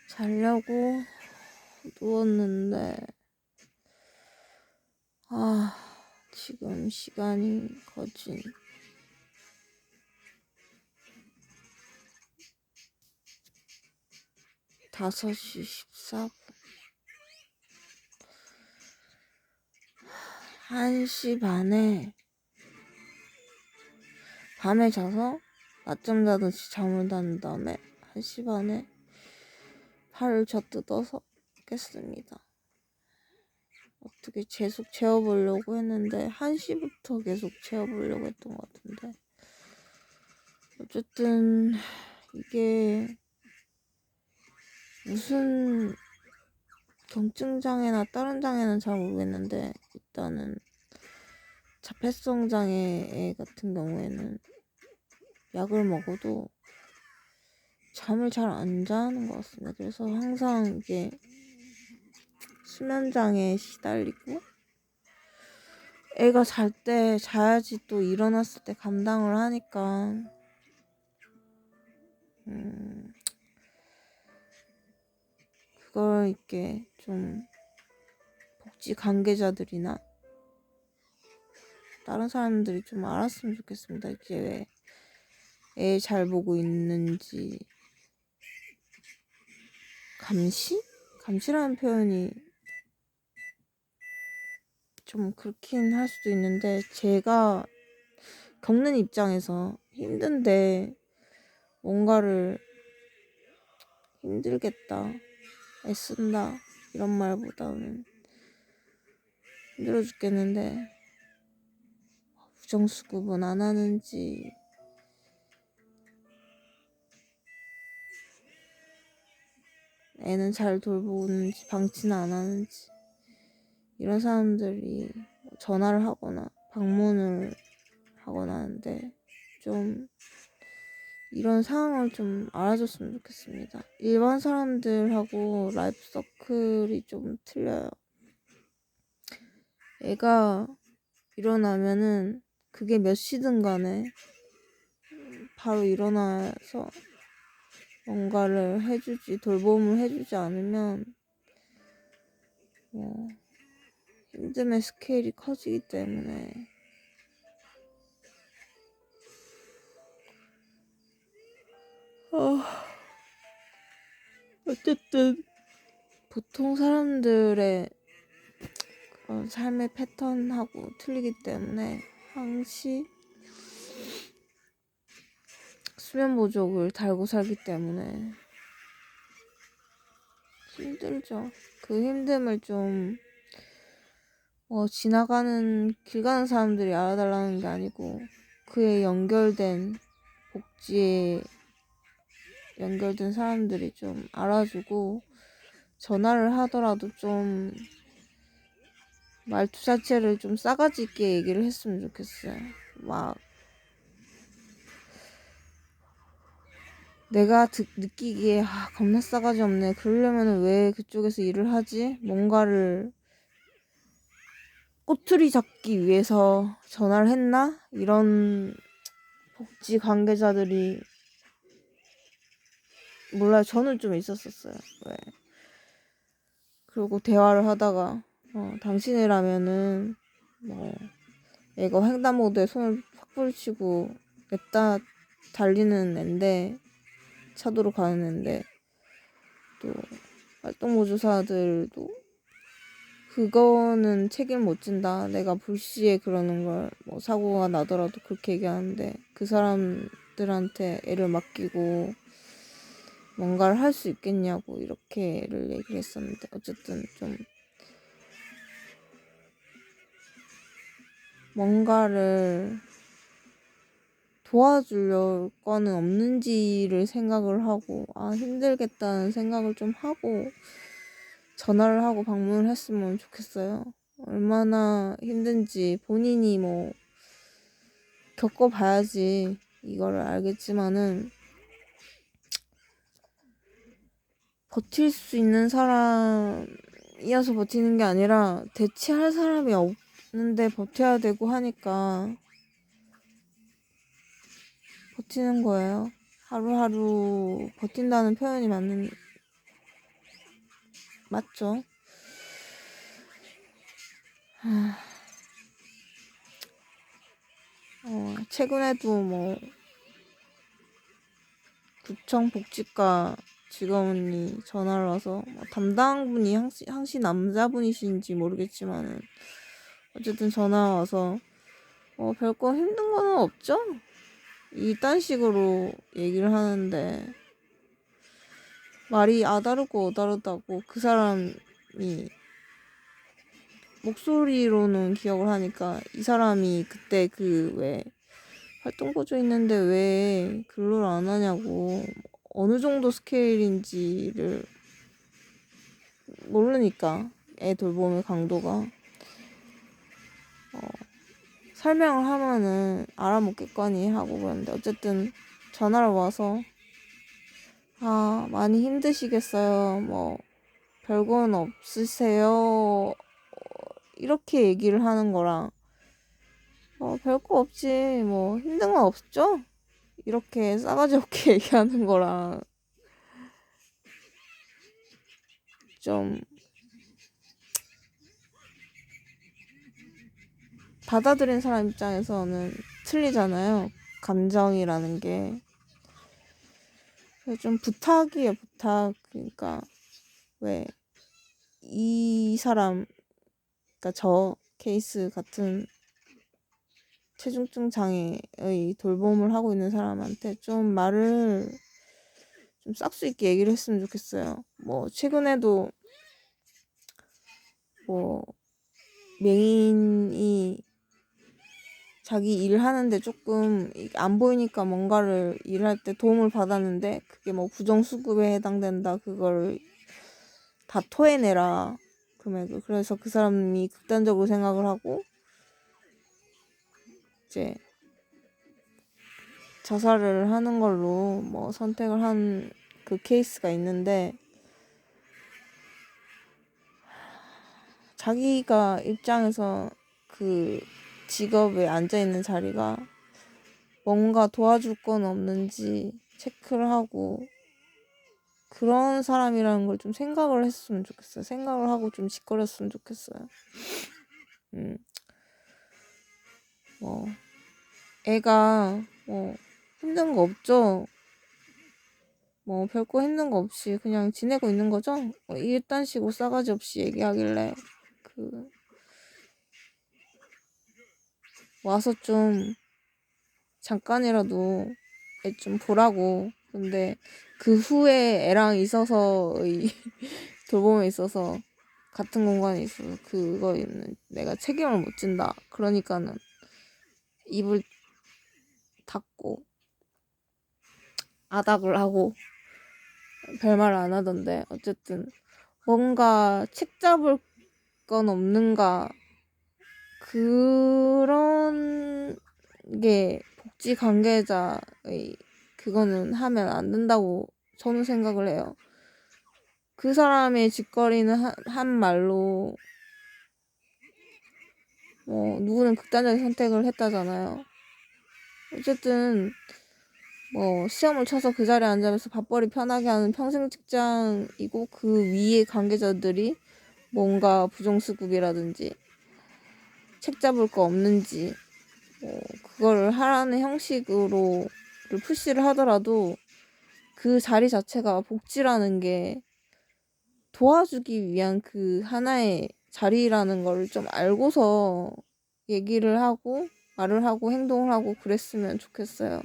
자려고 누웠는데 지금 시간이 거진 5시 14분 1시 반에 밤에 자서 낮잠 자듯이 잠을 잔 다음에 1시 반에 팔을 젖뜯어서 깼습니다. 어떻게 계속 재워보려고 했는데 1시부터 계속 재워보려고 했던 것 같은데 어쨌든 이게 무슨 경증장애나 다른 장애는 잘 모르겠는데 일단은 자폐성 장애 같은 경우에는 약을 먹어도 잠을 잘 안 자는 것 같습니다. 그래서 항상 이게 수면 장애에 시달리고 애가 잘 때 자야지 또 일어났을 때 감당을 하니까 그걸 이렇게 좀 복지 관계자들이나 다른 사람들이 좀 알았으면 좋겠습니다. 이게 왜 애 잘 보고 있는지 감시라는 표현이 좀 그렇긴 할 수도 있는데 제가 겪는 입장에서 힘든데 뭔가를 힘들겠다, 애쓴다 이런 말보다는 힘들어 죽겠는데 부정수급은 안 하는지 애는 잘 돌보는지 방치는 안 하는지 이런 사람들이 전화를 하거나 방문을 하거나 하는데 좀 이런 상황을 좀 알아줬으면 좋겠습니다. 일반 사람들하고 라이프 서클이 좀 틀려요. 애가 일어나면은 그게 몇 시든 간에 바로 일어나서 뭔가를 해주지, 돌봄을 해주지 않으면 힘듦의 스케일이 커지기 때문에 어쨌든 보통 사람들의 그런 삶의 패턴하고 틀리기 때문에 항시 수면 부족을 달고 살기 때문에 힘들죠. 그 힘듦을 좀 지나가는 길 가는 사람들이 알아달라는 게 아니고 그에 연결된 복지에 연결된 사람들이 좀 알아주고 전화를 하더라도 좀 말투 자체를 좀 싸가지 있게 얘기를 했으면 좋겠어요. 막 내가 느끼기에 겁나 싸가지 없네. 그러려면 왜 그쪽에서 일을 하지? 뭔가를 꼬투리 잡기 위해서 전화를 했나? 이런 복지 관계자들이 몰라요. 저는 좀 있었어요. 왜? 그리고 대화를 하다가 당신이라면은 애가 횡단보도에 손을 팍 부딪히고 냅다 달리는 앤데 차도로 가는 앤데 또 활동보조사들도 그거는 책임 못 진다. 내가 불시에 그러는 걸 사고가 나더라도 그렇게 얘기하는데 그 사람들한테 애를 맡기고 뭔가를 할 수 있겠냐고 이렇게를 얘기를 했었는데 어쨌든 좀 뭔가를 도와줄 거는 없는지를 생각을 하고 힘들겠다는 생각을 좀 하고 전화를 하고 방문을 했으면 좋겠어요. 얼마나 힘든지 본인이 겪어봐야지 이거를 알겠지만은 버틸 수 있는 사람이어서 버티는 게 아니라 대체할 사람이 없는데 버텨야 되고 하니까 버티는 거예요. 하루하루 버틴다는 표현이 맞죠? 최근에도 뭐 구청 복지과 직원이 전화를 와서 담당분이 항시 남자분이신지 모르겠지만은 어쨌든 전화 와서 별거 힘든 거는 없죠? 이딴 식으로 얘기를 하는데 말이 아다르고 어다르다고 그 사람이 목소리로는 기억을 하니까 이 사람이 그때 그 왜 활동보조 있는데 왜 근로를 안 하냐고 어느 정도 스케일인지를 모르니까 애 돌봄의 강도가 설명을 하면은 알아먹겠거니 하고 그랬는데 어쨌든 전화를 와서 많이 힘드시겠어요 뭐 별건 없으세요 이렇게 얘기를 하는 거랑 별거 없지 뭐 힘든 건 없죠 이렇게 싸가지 없게 얘기하는 거랑 좀 받아들인 사람 입장에서는 틀리잖아요. 감정이라는 게. 좀 부탁이에요, 부탁. 그러니까 왜 이 사람, 그러니까 저 케이스 같은 체중증 장애의 돌봄을 하고 있는 사람한테 좀 말을 좀 싹수 있게 얘기를 했으면 좋겠어요. 뭐 최근에도 뭐 맹인이 자기 일을 하는데 조금 안 보이니까 뭔가를 일할 때 도움을 받았는데 그게 뭐 부정수급에 해당된다. 그걸 다 토해내라. 금액을. 그래서 그 사람이 극단적으로 생각을 하고 이제 자살을 하는 걸로 뭐 선택을 한 그 케이스가 있는데 자기가 입장에서 그 직업에 앉아있는 자리가 뭔가 도와줄 건 없는지 체크를 하고 그런 사람이라는 걸 좀 생각을 했으면 좋겠어요. 생각을 하고 좀 짓거렸으면 좋겠어요. 뭐 애가 뭐 힘든 거 없죠? 뭐 별거 힘든 거 없이 그냥 지내고 있는 거죠? 이딴 식으로 싸가지 없이 얘기하길래 그 와서 좀 잠깐이라도 애 좀 보라고. 근데 그 후에 애랑 있어서의 돌봄에 있어서 같은 공간에 있어서 그거에는 내가 책임을 못 진다. 그러니까는 입을 닫고 아닥을 하고 별말을 안 하던데 어쨌든 뭔가 책 잡을 건 없는가 그런 게 복지 관계자의 그거는 하면 안 된다고 저는 생각을 해요. 그 사람의 짓거리는 한 말로 누구는 극단적인 선택을 했다잖아요. 어쨌든 시험을 쳐서 그 자리에 앉아서 밥벌이 편하게 하는 평생 직장이고 그 위에 관계자들이 뭔가 부정수급이라든지 책 잡을 거 없는지 그거를 하라는 형식으로 푸시를 하더라도 그 자리 자체가 복지라는 게 도와주기 위한 그 하나의 자리라는 걸 좀 알고서 얘기를 하고 말을 하고 행동을 하고 그랬으면 좋겠어요.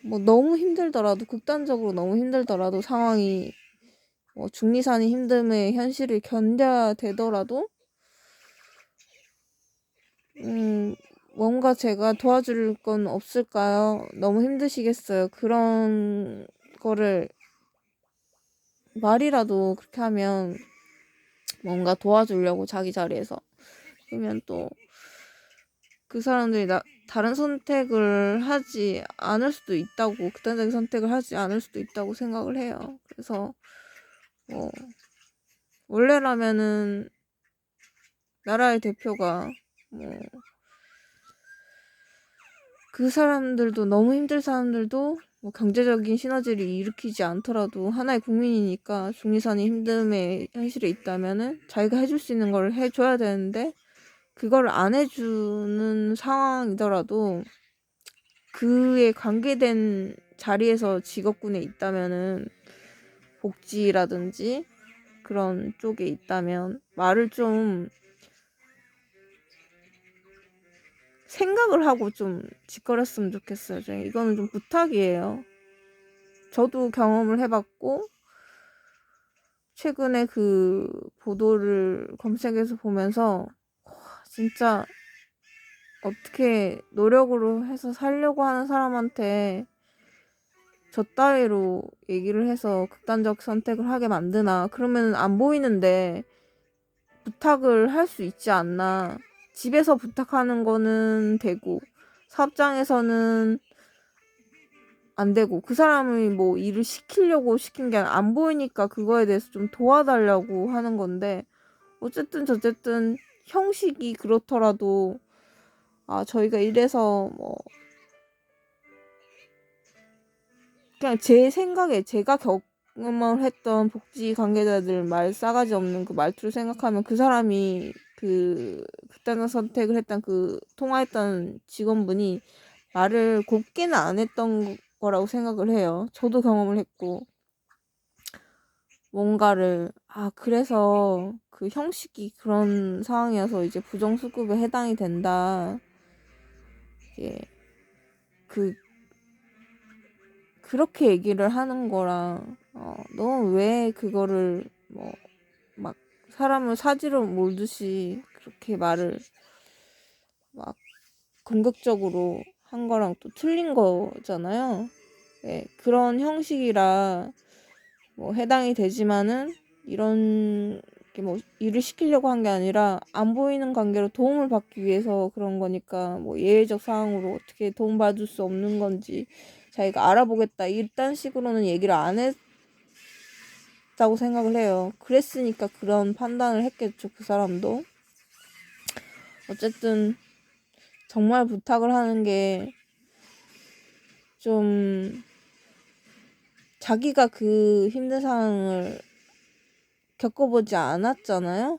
뭐 너무 힘들더라도 극단적으로 너무 힘들더라도 상황이 중리산이 힘듦의 현실을 견뎌야 되더라도 뭔가 제가 도와줄 건 없을까요? 너무 힘드시겠어요. 그런 거를 말이라도 그렇게 하면 뭔가 도와주려고 자기 자리에서 그러면 또 그 사람들이 다른 선택을 하지 않을 수도 있다고 극단적인 선택을 하지 않을 수도 있다고 생각을 해요. 그래서 원래라면은 나라의 대표가 그 사람들도 너무 힘들 사람들도 뭐 경제적인 시너지를 일으키지 않더라도 하나의 국민이니까 중리산이 힘듦의 현실에 있다면은 자기가 해줄 수 있는 걸 해줘야 되는데 그걸 안 해주는 상황이더라도 그에 관계된 자리에서 직업군에 있다면은 복지라든지 그런 쪽에 있다면 말을 좀 생각을 하고 좀 짓거렸으면 좋겠어요. 이거는 좀 부탁이에요. 저도 경험을 해봤고 최근에 그 보도를 검색해서 보면서 진짜 어떻게 노력으로 해서 살려고 하는 사람한테 저 따위로 얘기를 해서 극단적 선택을 하게 만드나. 그러면 안 보이는데 부탁을 할 수 있지 않나. 집에서 부탁하는 거는 되고 사업장에서는 안 되고 그 사람이 뭐 일을 시키려고 시킨 게 아니라 안 보이니까 그거에 대해서 좀 도와달라고 하는 건데 어쨌든 저쨌든 형식이 그렇더라도 저희가 이래서 뭐 그냥 제 생각에 제가 경험을 했던 복지 관계자들 말 싸가지 없는 그 말투를 생각하면 그 사람이 그딴 선택을 했던 그 통화했던 직원분이 말을 곱게는 안 했던 거라고 생각을 해요. 저도 경험을 했고 뭔가를 그래서 그 형식이 그런 상황이어서 이제 부정수급에 해당이 된다. 예. 그렇게 얘기를 하는 거랑 너 왜 그거를 뭐 막 사람을 사지로 몰듯이 그렇게 말을 막 공격적으로 한 거랑 또 틀린 거잖아요. 네, 그런 형식이라 뭐 해당이 되지만은 이런 게 뭐 일을 시키려고 한 게 아니라 안 보이는 관계로 도움을 받기 위해서 그런 거니까 뭐 예외적 상황으로 어떻게 도움받을 수 없는 건지 자기가 알아보겠다 이딴 식으로는 얘기를 안 했다고 생각을 해요. 그랬으니까 그런 판단을 했겠죠, 그 사람도. 어쨌든 정말 부탁을 하는 게 좀 자기가 그 힘든 상황을 겪어보지 않았잖아요.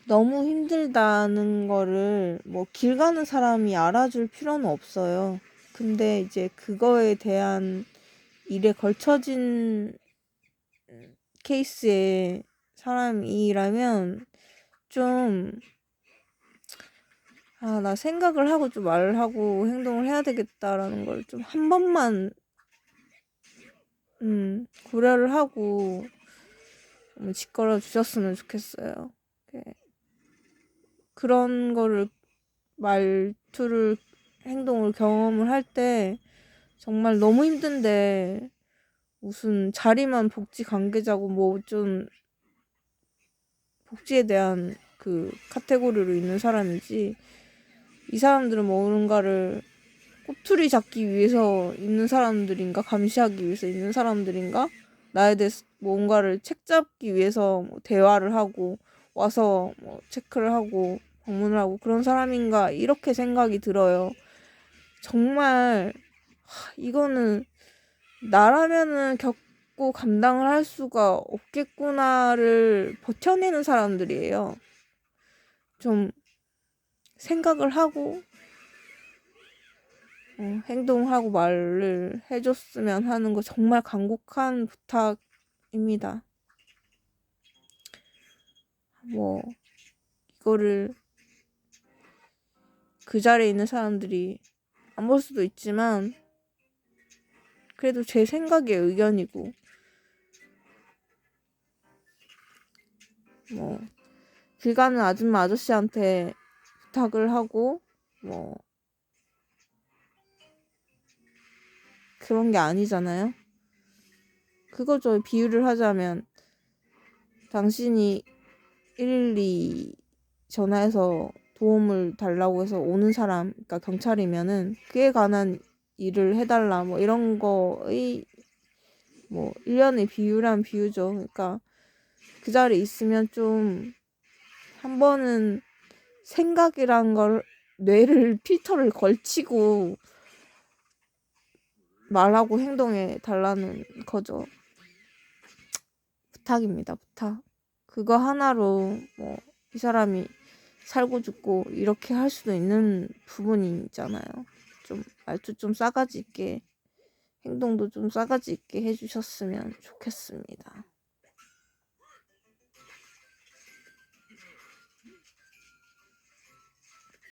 너무 힘들다는 거를 뭐 길 가는 사람이 알아줄 필요는 없어요. 근데 이제 그거에 대한 일에 걸쳐진 케이스의 사람이라면 좀 나 생각을 하고 좀 말을 하고 행동을 해야 되겠다라는 걸 좀 한 번만 고려를 하고 짓걸어 주셨으면 좋겠어요. 그런 거를 말투를 행동을 경험을 할 때 정말 너무 힘든데 무슨 자리만 복지 관계자고 뭐 좀 복지에 대한 그 카테고리로 있는 사람이지 이 사람들은 뭔가를 꼬투리 잡기 위해서 있는 사람들인가 감시하기 위해서 있는 사람들인가 나에 대해서 뭔가를 책 잡기 위해서 뭐 대화를 하고 와서 뭐 체크를 하고 방문을 하고 그런 사람인가 이렇게 생각이 들어요. 정말 이거는 나라면은 겪고 감당을 할 수가 없겠구나를 버텨내는 사람들이에요. 좀 생각을 하고 행동하고 말을 해줬으면 하는 거 정말 간곡한 부탁입니다. 뭐 이거를 그 자리에 있는 사람들이 안 볼 수도 있지만 그래도 제 생각의 의견이고 뭐 길 가는 아줌마 아저씨한테 부탁을 하고 뭐 그런 게 아니잖아요. 그거죠. 비유를 하자면 당신이 112 전화해서 도움을 달라고 해서 오는 사람, 그러니까 경찰이면은 그에 관한 일을 해달라 뭐 이런 거의 뭐 일련의 비유란 비유죠. 그러니까 그 자리에 있으면 좀 한 번은 생각이란 걸 뇌를 필터를 걸치고 말하고 행동해 달라는 거죠. 부탁입니다, 부탁. 그거 하나로 뭐 이 사람이 살고 죽고 이렇게 할 수도 있는 부분이 있잖아요. 좀 말투 좀 싸가지 있게, 행동도 좀 싸가지 있게 해주셨으면 좋겠습니다.